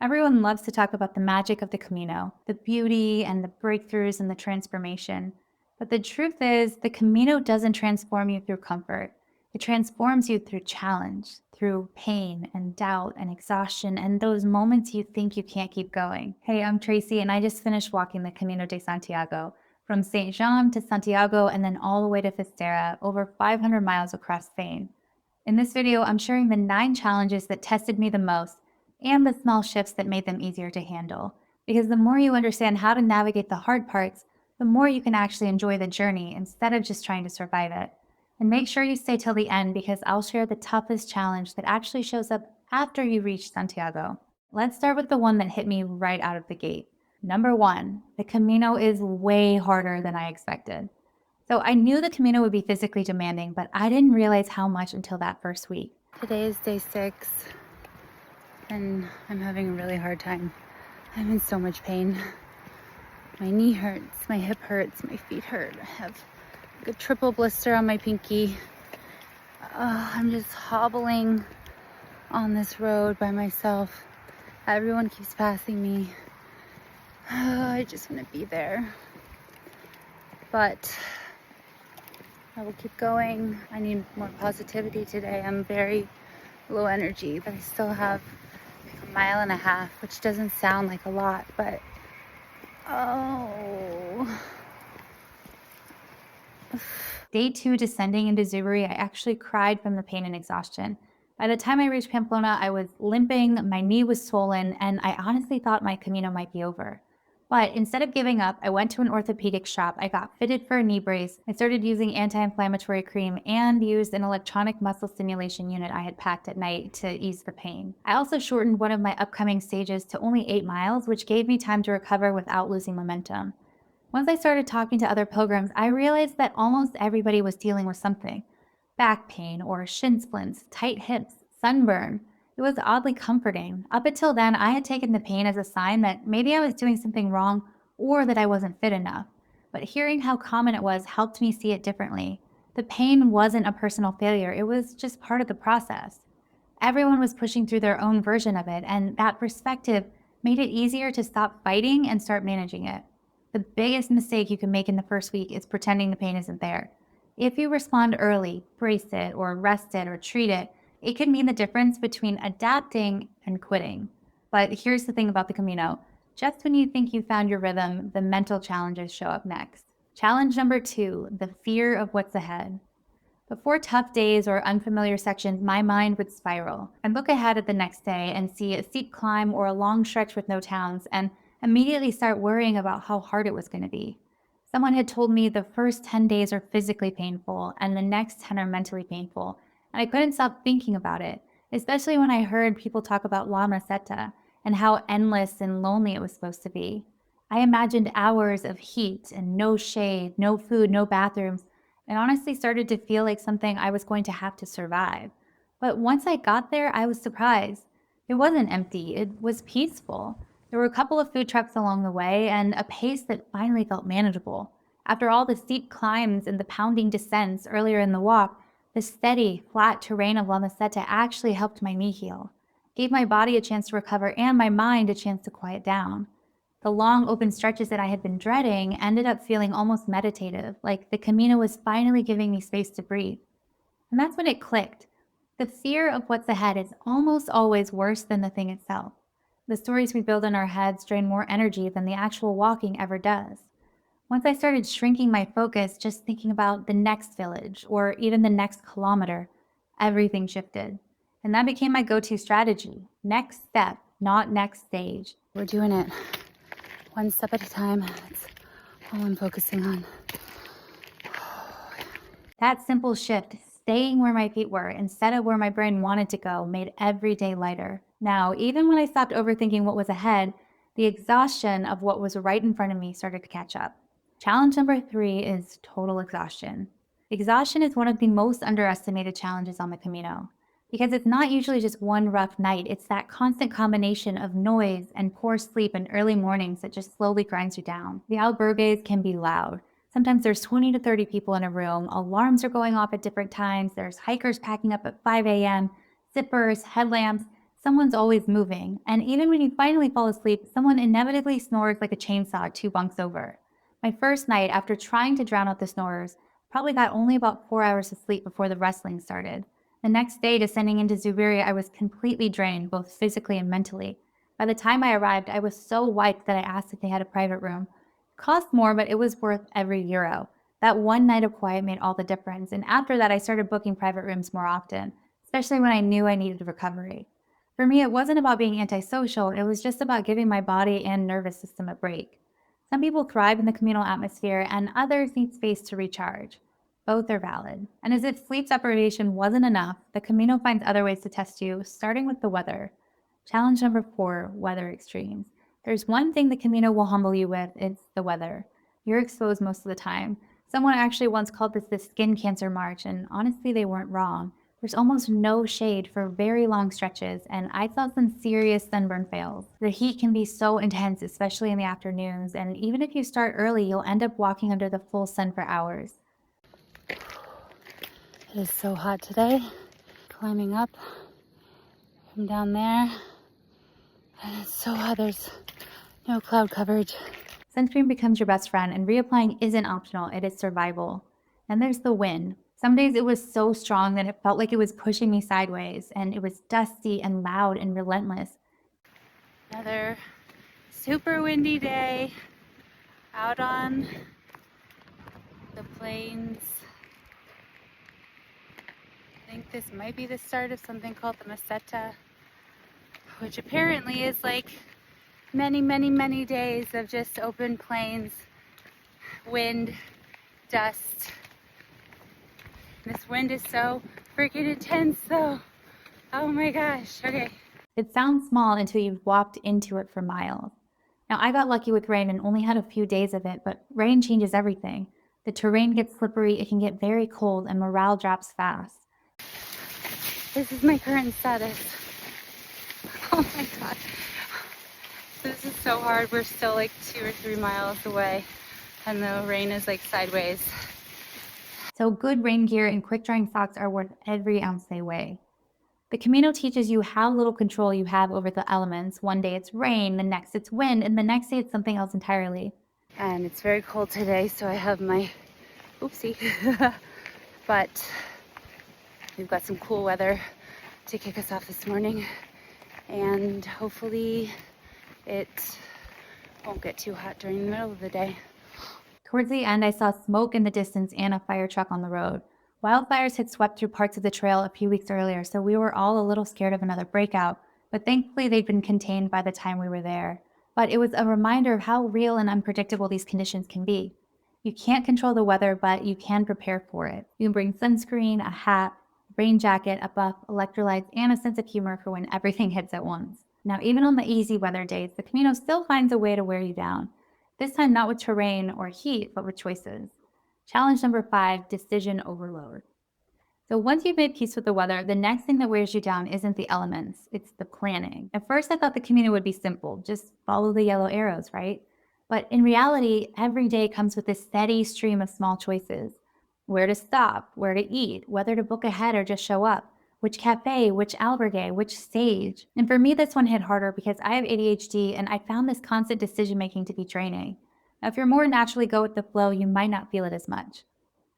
Everyone loves to talk about the magic of the Camino, the beauty and the breakthroughs and the transformation. But the truth is, the Camino doesn't transform you through comfort. It transforms you through challenge, through pain and doubt and exhaustion and those moments you think you can't keep going. Hey, I'm Tracy, and I just finished walking the Camino de Santiago from St. Jean to Santiago and then all the way to Fisterra, over 500 miles across Spain. In this video, I'm sharing the 9 challenges that tested me the most and the small shifts that made them easier to handle. Because the more you understand how to navigate the hard parts, the more you can actually enjoy the journey instead of just trying to survive it. And make sure you stay till the end because I'll share the toughest challenge that actually shows up after you reach Santiago. Let's start with the one that hit me right out of the gate. Number 1, the Camino is way harder than I expected. So I knew the Camino would be physically demanding, but I didn't realize how much until that first week. Today is day 6, and I'm having a really hard time. I'm in so much pain. My knee hurts, my hip hurts, my feet hurt. I have like a triple blister on my pinky. I'm just hobbling on this road by myself. Everyone keeps passing me. I just want to be there. But I will keep going. I need more positivity today. I'm very low energy, but I still have like 1.5 miles, which doesn't sound like a lot, but oh. Day 2, descending into Zubiri, I actually cried from the pain and exhaustion. By the time I reached Pamplona, I was limping, my knee was swollen, and I honestly thought my Camino might be over. But instead of giving up, I went to an orthopedic shop. I got fitted for a knee brace. I started using anti-inflammatory cream and used an electronic muscle stimulation unit I had packed at night to ease the pain. I also shortened one of my upcoming stages to only 8 miles, which gave me time to recover without losing momentum. Once I started talking to other pilgrims, I realized that almost everybody was dealing with something: back pain or shin splints, tight hips, sunburn. It was oddly comforting. Up until then, I had taken the pain as a sign that maybe I was doing something wrong or that I wasn't fit enough. But hearing how common it was helped me see it differently. The pain wasn't a personal failure, it was just part of the process. Everyone was pushing through their own version of it, and that perspective made it easier to stop fighting and start managing it. The biggest mistake you can make in the first week is pretending the pain isn't there. If you respond early, brace it, or rest it, or treat it, it can mean the difference between adapting and quitting. But here's the thing about the Camino. Just when you think you found your rhythm, the mental challenges show up next. Challenge number 2, the fear of what's ahead. Before tough days or unfamiliar sections, my mind would spiral. I'd look ahead at the next day and see a steep climb or a long stretch with no towns and immediately start worrying about how hard it was going to be. Someone had told me the first 10 days are physically painful and the next 10 are mentally painful, and I couldn't stop thinking about it, especially when I heard people talk about La Meseta and how endless and lonely it was supposed to be. I imagined hours of heat and no shade, no food, no bathrooms, and honestly started to feel like something I was going to have to survive. But once I got there, I was surprised. It wasn't empty, it was peaceful. There were a couple of food trucks along the way and a pace that finally felt manageable. After all the steep climbs and the pounding descents earlier in the walk, the steady, flat terrain of La Meseta actually helped my knee heal, gave my body a chance to recover and my mind a chance to quiet down. The long open stretches that I had been dreading ended up feeling almost meditative, like the Camino was finally giving me space to breathe. And that's when it clicked. The fear of what's ahead is almost always worse than the thing itself. The stories we build in our heads drain more energy than the actual walking ever does. Once I started shrinking my focus, just thinking about the next village or even the next kilometer, everything shifted. And that became my go-to strategy. Next step, not next stage. We're doing it. One step at a time. That's all I'm focusing on. That simple shift, staying where my feet were instead of where my brain wanted to go, made every day lighter. Now, even when I stopped overthinking what was ahead, the exhaustion of what was right in front of me started to catch up. Challenge number 3 is total exhaustion. Exhaustion is one of the most underestimated challenges on the Camino. Because it's not usually just one rough night, it's that constant combination of noise and poor sleep and early mornings that just slowly grinds you down. The albergues can be loud. Sometimes there's 20 to 30 people in a room, alarms are going off at different times, there's hikers packing up at 5 a.m., zippers, headlamps, Someone's always moving, and even when you finally fall asleep, someone inevitably snores like a chainsaw 2 bunks over. My first night, after trying to drown out the snorers, probably got only about 4 hours of sleep before the wrestling started. The next day, descending into Zubiria, I was completely drained, both physically and mentally. By the time I arrived, I was so wiped that I asked if they had a private room. It cost more, but it was worth every euro. That one night of quiet made all the difference, and after that, I started booking private rooms more often, especially when I knew I needed recovery. For me, it wasn't about being antisocial, it was just about giving my body and nervous system a break. Some people thrive in the communal atmosphere, and others need space to recharge. Both are valid. And as if sleep deprivation wasn't enough, the Camino finds other ways to test you, starting with the weather. Challenge number 4, weather extremes. There's one thing the Camino will humble you with, it's the weather. You're exposed most of the time. Someone actually once called this the skin cancer march, and honestly, they weren't wrong. There's almost no shade for very long stretches, and I saw some serious sunburn fails. The heat can be so intense, especially in the afternoons, and even if you start early, you'll end up walking under the full sun for hours. It is so hot today. Climbing up from down there. And it's so hot, there's no cloud coverage. Sunscreen becomes your best friend, and reapplying isn't optional, it is survival. And there's the wind. Some days it was so strong that it felt like it was pushing me sideways, and it was dusty and loud and relentless. Another super windy day out on the plains. I think this might be the start of something called the Meseta, which apparently is like many days of just open plains, wind, dust. This wind is so freaking intense though. Oh my gosh, okay. It sounds small until you've walked into it for miles. Now, I got lucky with rain and only had a few days of it, but rain changes everything. The terrain gets slippery, it can get very cold, and morale drops fast. This is my current status. Oh my god. This is so hard. We're still like 2 or 3 miles away and the rain is like sideways. So good rain gear and quick drying socks are worth every ounce they weigh. The Camino teaches you how little control you have over the elements. One day it's rain, the next it's wind, and the next day it's something else entirely. And it's very cold today, so I have my oopsie. But we've got some cool weather to kick us off this morning, and hopefully it won't get too hot during the middle of the day. Towards the end, I saw smoke in the distance and a fire truck on the road. Wildfires had swept through parts of the trail a few weeks earlier, so we were all a little scared of another breakout, but thankfully they'd been contained by the time we were there. But it was a reminder of how real and unpredictable these conditions can be. You can't control the weather, but you can prepare for it. You can bring sunscreen, a hat, a rain jacket, a buff, electrolytes, and a sense of humor for when everything hits at once. Now, even on the easy weather days, the Camino still finds a way to wear you down. This time not with terrain or heat, but with choices. Challenge number 5, decision overload. So once you've made peace with the weather, the next thing that wears you down isn't the elements, it's the planning. At first, I thought the Camino would be simple, just follow the yellow arrows, right? But in reality, every day comes with a steady stream of small choices. Where to stop, where to eat, whether to book ahead or just show up, which cafe, which albergue, which stage. And for me, this one hit harder because I have ADHD and I found this constant decision making to be draining. Now, if you're more naturally go with the flow, you might not feel it as much.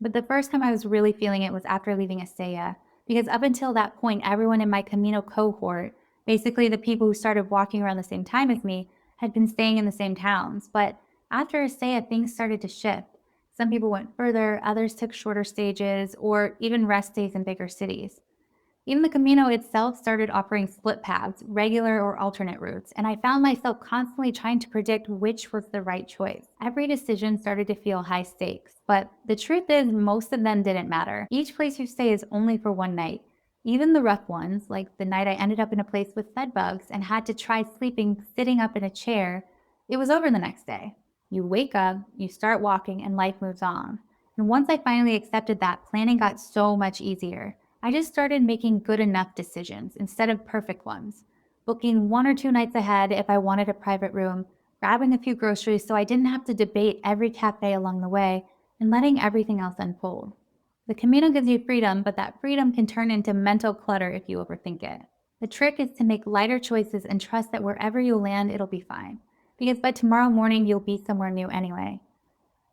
But the first time I was really feeling it was after leaving Estella, because up until that point, everyone in my Camino cohort, basically the people who started walking around the same time as me, had been staying in the same towns. But after Estella, things started to shift. Some people went further, others took shorter stages, or even rest days in bigger cities. Even the Camino itself started offering split paths, regular or alternate routes, and I found myself constantly trying to predict which was the right choice. Every decision started to feel high stakes, but the truth is most of them didn't matter. Each place you stay is only for one night. Even the rough ones, like the night I ended up in a place with bed bugs and had to try sleeping sitting up in a chair, it was over the next day. You wake up, you start walking, and life moves on. And once I finally accepted that, planning got so much easier. I just started making good enough decisions instead of perfect ones, booking 1 or 2 nights ahead if I wanted a private room, grabbing a few groceries so I didn't have to debate every cafe along the way, and letting everything else unfold. The Camino gives you freedom, but that freedom can turn into mental clutter if you overthink it. The trick is to make lighter choices and trust that wherever you land, it'll be fine. Because by tomorrow morning, you'll be somewhere new anyway.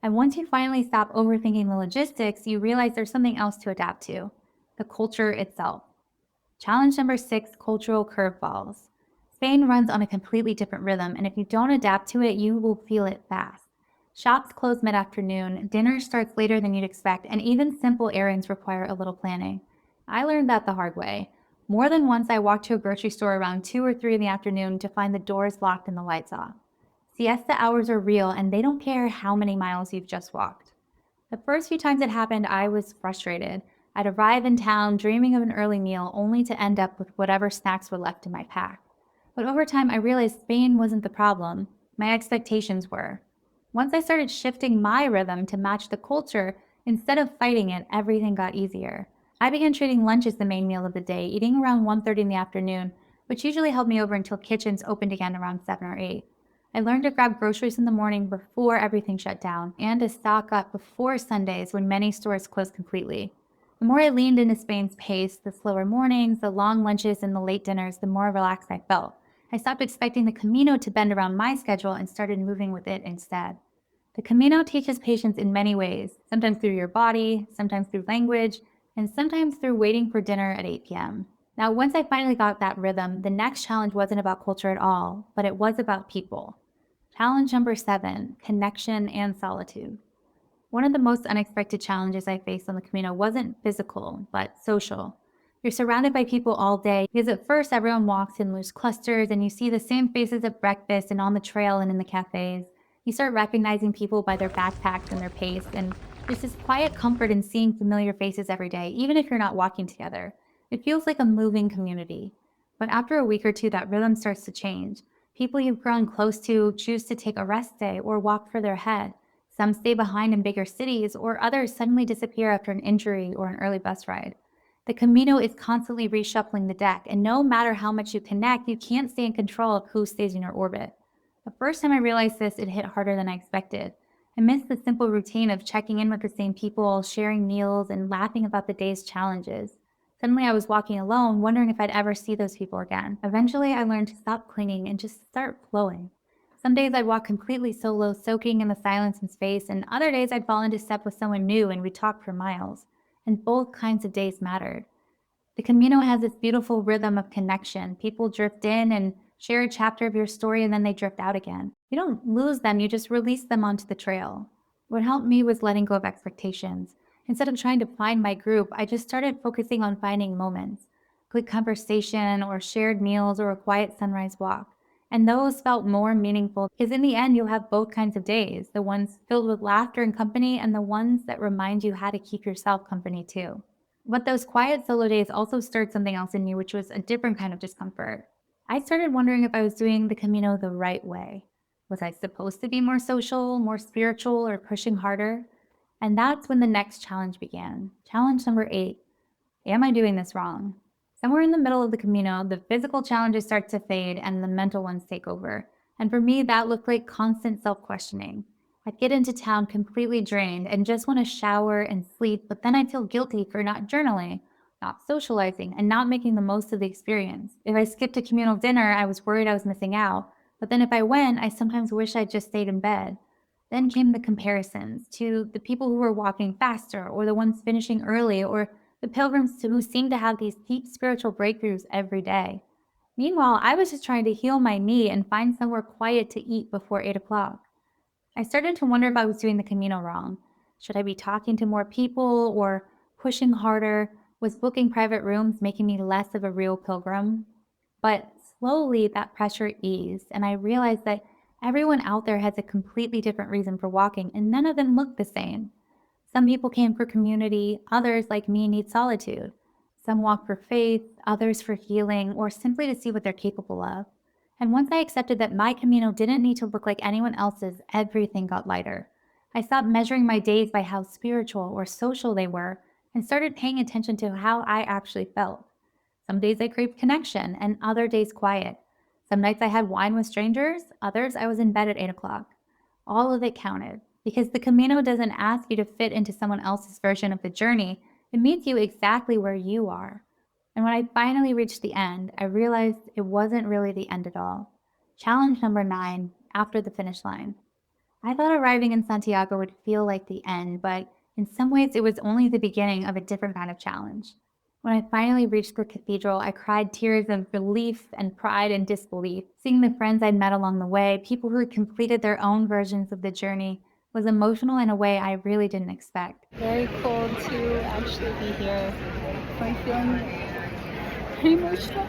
And once you finally stop overthinking the logistics, you realize there's something else to adapt to: the culture itself. Challenge number 6: cultural curveballs. Spain runs on a completely different rhythm, and if you don't adapt to it, you will feel it fast. Shops close mid afternoon, dinner starts later than you'd expect, and even simple errands require a little planning. I learned that the hard way. More than once, I walked to a grocery store around 2 or 3 in the afternoon to find the doors locked and the lights off. Siesta hours are real, and they don't care how many miles you've just walked. The first few times it happened, I was frustrated. I'd arrive in town dreaming of an early meal, only to end up with whatever snacks were left in my pack. But over time, I realized Spain wasn't the problem. My expectations were. Once I started shifting my rhythm to match the culture, instead of fighting it, everything got easier. I began treating lunch as the main meal of the day, eating around 1:30 in the afternoon, which usually held me over until kitchens opened again around 7 or 8. I learned to grab groceries in the morning before everything shut down, and to stock up before Sundays when many stores closed completely. The more I leaned into Spain's pace, the slower mornings, the long lunches, and the late dinners, the more relaxed I felt. I stopped expecting the Camino to bend around my schedule and started moving with it instead. The Camino teaches patience in many ways, sometimes through your body, sometimes through language, and sometimes through waiting for dinner at 8 p.m. Now, once I finally got that rhythm, the next challenge wasn't about culture at all, but it was about people. Challenge number 7: connection and solitude. One of the most unexpected challenges I faced on the Camino wasn't physical, but social. You're surrounded by people all day because at first everyone walks in loose clusters and you see the same faces at breakfast and on the trail and in the cafes. You start recognizing people by their backpacks and their pace, and there's this quiet comfort in seeing familiar faces every day, even if you're not walking together. It feels like a moving community. But after a week or two, that rhythm starts to change. People you've grown close to choose to take a rest day or walk further ahead. Some stay behind in bigger cities, or others suddenly disappear after an injury or an early bus ride. The Camino is constantly reshuffling the deck, and no matter how much you connect, you can't stay in control of who stays in your orbit. The first time I realized this, it hit harder than I expected. I missed the simple routine of checking in with the same people, sharing meals, and laughing about the day's challenges. Suddenly, I was walking alone, wondering if I'd ever see those people again. Eventually, I learned to stop clinging and just start flowing. Some days I'd walk completely solo, soaking in the silence and space, and other days I'd fall into step with someone new and we'd talk for miles. And both kinds of days mattered. The Camino has this beautiful rhythm of connection. People drift in and share a chapter of your story, and then they drift out again. You don't lose them, you just release them onto the trail. What helped me was letting go of expectations. Instead of trying to find my group, I just started focusing on finding moments: quick conversation, or shared meals, or a quiet sunrise walk. And those felt more meaningful because in the end, you'll have both kinds of days: the ones filled with laughter and company, and the ones that remind you how to keep yourself company too. But those quiet solo days also stirred something else in me, which was a different kind of discomfort. I started wondering if I was doing the Camino the right way. Was I supposed to be more social, more spiritual, or pushing harder? And that's when the next challenge began. Challenge number 8: am I doing this wrong? Somewhere in the middle of the Camino, the physical challenges start to fade and the mental ones take over. And for me, that looked like constant self questioning. I'd get into town completely drained and just want to shower and sleep, but then I'd feel guilty for not journaling, not socializing, and not making the most of the experience. If I skipped a communal dinner, I was worried I was missing out. But then if I went, I sometimes wish I'd just stayed in bed. Then came the comparisons to the people who were walking faster, or the ones finishing early, or the pilgrims who seemed to have these deep spiritual breakthroughs every day. Meanwhile, I was just trying to heal my knee and find somewhere quiet to eat before 8 o'clock. I started to wonder if I was doing the Camino wrong. Should I be talking to more people or pushing harder? Was booking private rooms making me less of a real pilgrim? But slowly that pressure eased, and I realized that everyone out there has a completely different reason for walking, and none of them look the same. Some people came for community, others, like me, need solitude. Some walk for faith, others for healing, or simply to see what they're capable of. And once I accepted that my Camino didn't need to look like anyone else's, everything got lighter. I stopped measuring my days by how spiritual or social they were and started paying attention to how I actually felt. Some days I craved connection and other days quiet. Some nights I had wine with strangers, others I was in bed at 8 o'clock. All of it counted because the Camino doesn't ask you to fit into someone else's version of the journey. It meets you exactly where you are. And when I finally reached the end, I realized it wasn't really the end at all. Challenge number 9, after the finish line. I thought arriving in Santiago would feel like the end, but in some ways it was only the beginning of a different kind of challenge. When I finally reached the cathedral, I cried tears of relief and pride and disbelief. Seeing the friends I'd met along the way, people who had completed their own versions of the journey, was emotional in a way I really didn't expect. Very cool to actually be here. I'm feeling pretty emotional.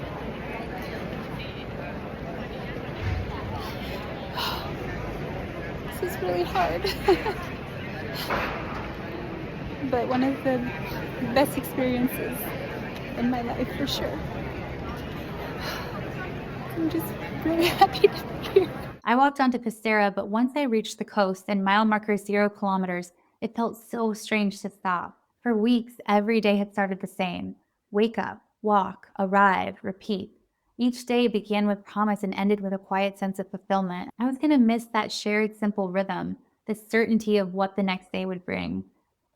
This is really hard. But one of the best experiences in my life for sure. I'm just really happy to be here. I walked onto Fisterra, but once I reached the coast and mile marker 0 kilometers, it felt so strange to stop. For weeks, every day had started the same: wake up, walk, arrive, repeat. Each day began with promise and ended with a quiet sense of fulfillment. I was going to miss that shared simple rhythm, the certainty of what the next day would bring.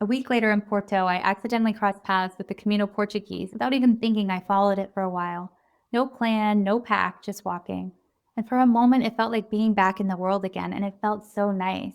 A week later in Porto, I accidentally crossed paths with the Camino Portuguese. Without even thinking, I followed it for a while. No plan, no pack, just walking. And for a moment, it felt like being back in the world again, and it felt so nice.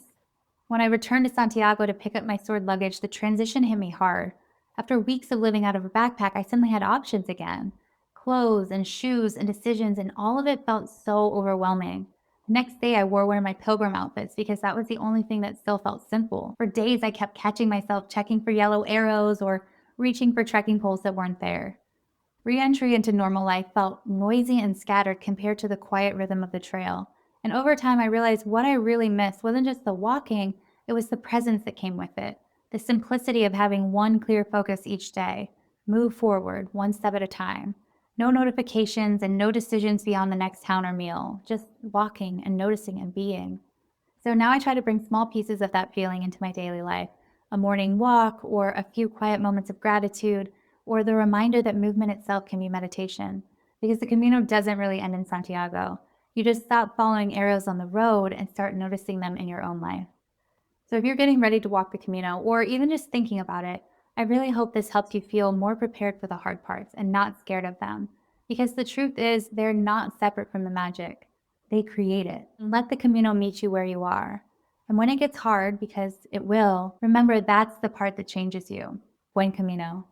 When I returned to Santiago to pick up my stored luggage, the transition hit me hard. After weeks of living out of a backpack, I suddenly had options again: clothes and shoes and decisions, and all of it felt so overwhelming. The next day, I wore one of my pilgrim outfits because that was the only thing that still felt simple. For days, I kept catching myself checking for yellow arrows or reaching for trekking poles that weren't there. Re-entry into normal life felt noisy and scattered compared to the quiet rhythm of the trail. And over time, I realized what I really missed wasn't just the walking, it was the presence that came with it. The simplicity of having one clear focus each day. Move forward, one step at a time. No notifications and no decisions beyond the next town or meal. Just walking and noticing and being. So now I try to bring small pieces of that feeling into my daily life: a morning walk, or a few quiet moments of gratitude, or the reminder that movement itself can be meditation. Because the Camino doesn't really end in Santiago. You just stop following arrows on the road and start noticing them in your own life. So if you're getting ready to walk the Camino, or even just thinking about it, I really hope this helps you feel more prepared for the hard parts and not scared of them. Because the truth is, they're not separate from the magic. They create it. And let the Camino meet you where you are. And when it gets hard, because it will, remember that's the part that changes you. Buen Camino.